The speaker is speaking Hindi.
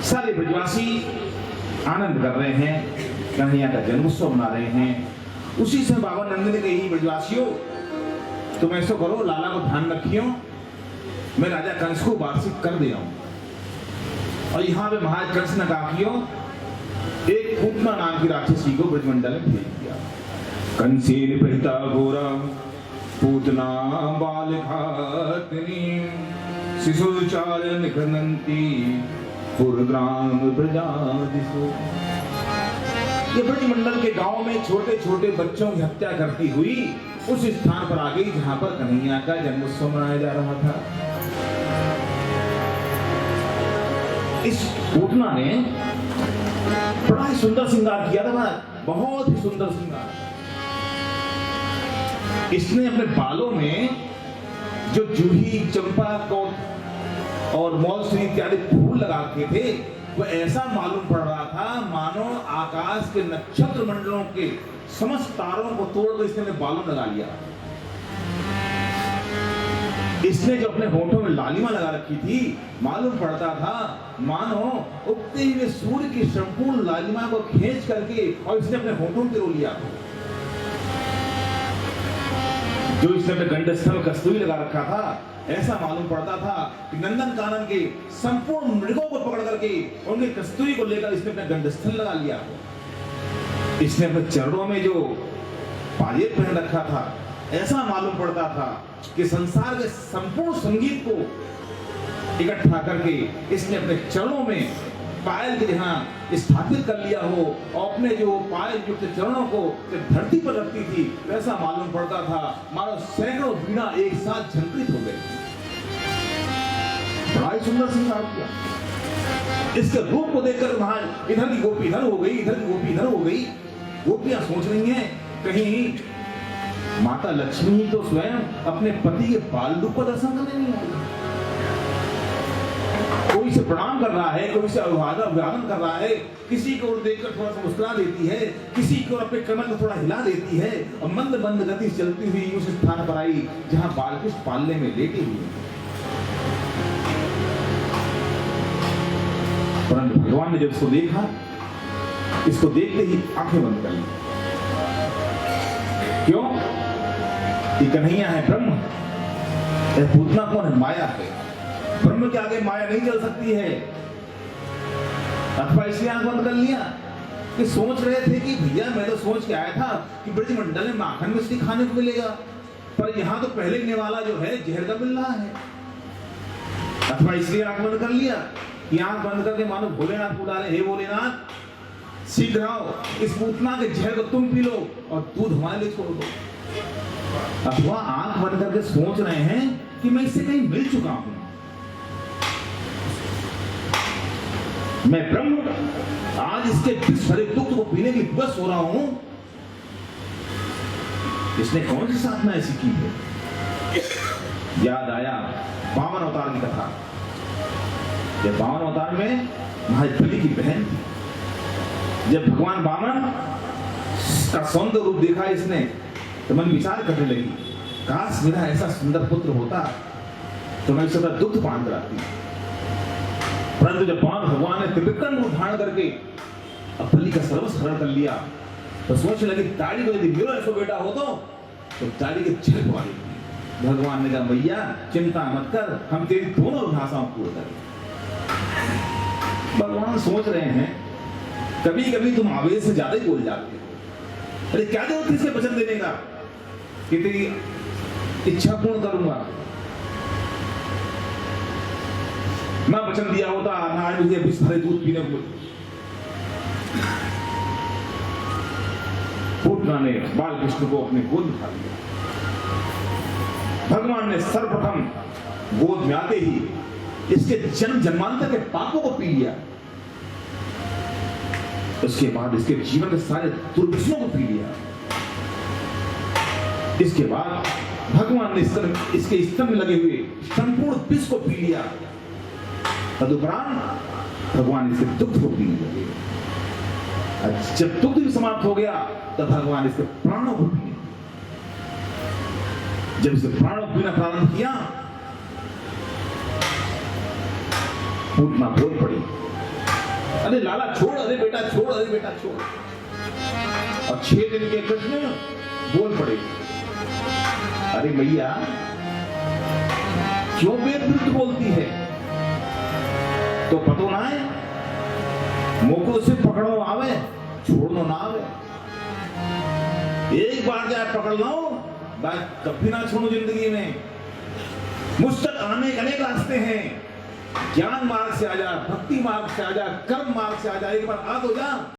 सारे ब्रजवासी आनंद कर रहे हैं, कन्हैया का जन्मोत्सव मना रहे हैं। उसी समय बाबा नंद ने कही, ब्रजवासियों तुम ऐसा करो, लाला को ध्यान रखियो, मैं राजा कंस को वार्षिक कर दे आऊं। और यहाँ पे महाराज कंस ने कहा कियो, एक पूतना नाम की राक्षसी को ब्रजमंडल में भेज दिया। कंसेन पिता घोरा पूतना बाल घातनी शिशुचारण घनंती पुरग्राम ब्रजादिसो। ये ब्रजमंडल के गांव में छोटे छोटे बच्चों की हत्या करती हुई उस स्थान पर आ गई जहां पर कन्हैया का जन्मोत्सव मनाया जा रहा था। इस पूतना ने बड़ा ही सुंदर श्रृंगार किया था, बहुत ही सुंदर श्रृंगार। इसने अपने बालों में जो जूही, चंपा और मौलश्री इत्यादि फूल लगा के थे, वो ऐसा मालूम पड़ रहा था मानो आकाश के नक्षत्र मंडलों के समस्त तारों को तोड़कर इसने अपने बालों में लगा लिया। इसने जो अपने होठों में लालिमा लगा रखी थी, मालूम पड़ता था मानो उगते हुए सूर्य की संपूर्ण लालिमा को खींच करके और इसने अपने होठों पे रो लिया। जो इसने अपने गंडस्थल में कस्तूरी लगा रखा था, ऐसा मालूम पड़ता था कि नंदन कानन के संपूर्ण मृगों को पकड़ करके उनके कस्तूरी को लेकर इसने अपने गंडस्थल लगा लिया। इसने अपने चरणों में जो पाजेब पहन रखा था, ऐसा मालूम पड़ता था कि संसार के संपूर्ण संगीत को इकट्ठा करके इसने अपने चरणों में पायल के यहाँ स्थापित कर लिया हो और अपने जो पायल युक्त चरणों को जब धरती पर रखती थी, वैसा मालूम पड़ता था मानो सैकड़ों वीणा एक साथ झंकृत हो गई। बड़ा ही सुंदर श्रृंगार किया। इसके रूप को देखकर महाराज इधर की गोपी इधर हो गई, इधर की गोपी इधर हो गई। गोपियां सोच रही हैं कहीं माता लक्ष्मी ही तो स्वयं अपने पति के बाल रूप को दर्शन करने नहीं आई। कोई से प्रणाम कर रहा है, कोई से अभिवादन कर रहा है, किसी को देखकर थोड़ा सा मुस्कुरा देती है, किसी को अपने कमर को थोड़ा हिला देती है और मंद मंद गति चलती हुई उस स्थान पर आई जहां बालकृष्ण पालने में लेटी हुई है। परंतु भगवान ने जब इसको देखा, इसको देखते ही आंखें बंद कर ली। क्यों? ये कन्हैया है ब्रह्म, पूतना कौन है? माया है। ब्रह्म के आगे माया नहीं चल सकती है। अथवा इसलिए आंख बंद कर लिया कि सोच रहे थे कि भैया मैं तो सोच के आया था कि ब्रजमंडल में माखन मछली खाने को मिलेगा, पर यहाँ तो पहले निवाला जो है जहर का मिल रहा है। अथवा इसलिए आंख बंद कर लिया कि आंख बंद करके मानो भोलेनाथ बुला रहे, हे भोलेनाथ शीघ्र आओ, इस पूतना के जहर को तुम पी लो और दूध हमारे लिए छोड़ दो। अथवा आंख बंद करके सोच रहे हैं कि मैं इससे कहीं मिल चुका हूं, मैं ब्रह्म आज इसके भरे दुग्ध को पीने की विवश हो रहा हूं। इसने कौन सी साधना ऐसी की है? याद आया वामन अवतार की कथा। जब वामन अवतार में महाराज बलि की बहन थी, जब भगवान वामन का सौंदर्य रूप देखा इसने तो मन विचार करने लगी, काश मेरा ऐसा सुंदर पुत्र होता तो मैं इसका दुग्ध पान कराती। परंतु जब भगवान ने त्रिविक्रम रूप धारण करके बलि का सर्वस्व हरण कर लिया तो सोचने लगी ताड़ी को यदि मेरा ऐसा बेटा हो तो ताड़ी के छल पवा देगी। भगवान ने कहा भैया चिंता मत कर, हम तेरी दोनों भाषाओं को पूर्ण करेंगे। भगवान सोच रहे हैं कभी कभी तुम आवेश से ज्यादा ही बोल जाते हो। अरे क्या जरूरत इसके वचन देने का कि तेरी इच्छा पूर्ण करूंगा। मैं वचन दिया होता ना मुझे विष भरे दूध पीने को। पूतना ने बालकृष्ण को अपने गोद में उठा लिया। भगवान ने सर्वप्रथम गोद में आते ही इसके जन्म जन्मांतर के पापों को पी लिया। उसके बाद इसके जीवन के सारे दुर्दशों को पी लिया। इसके बाद भगवान ने इसके स्तन में लगे हुए संपूर्ण विष को पी लिया। तदुपरांत भगवान इसके दुग्ध को पीने लगे। जब दुग्ध भी समाप्त हो गया तब भगवान इसके प्राणों को पीने। जब इसे प्राणों को पीना प्रारंभ किया, पूतना बोल पड़ी अरे लाला छोड़, अरे बेटा छोड़, अरे बेटा छोड़। और 6 दिन के कृष्ण बोल पड़े, अरे मैया क्यों वेद विरुद्ध बोलती है? तो पतो ना है, मोको से पकड़ो आवे, छोड़ो ना आवे। एक बार जाए पकड़ लो, बात कभी ना छोड़ो जिंदगी में। मुझ तक आने के अनेक रास्ते हैं, ज्ञान मार्ग से आ जा, भक्ति मार्ग से आ जा, कर्म मार्ग से आ जा, एक बार आ तो जा।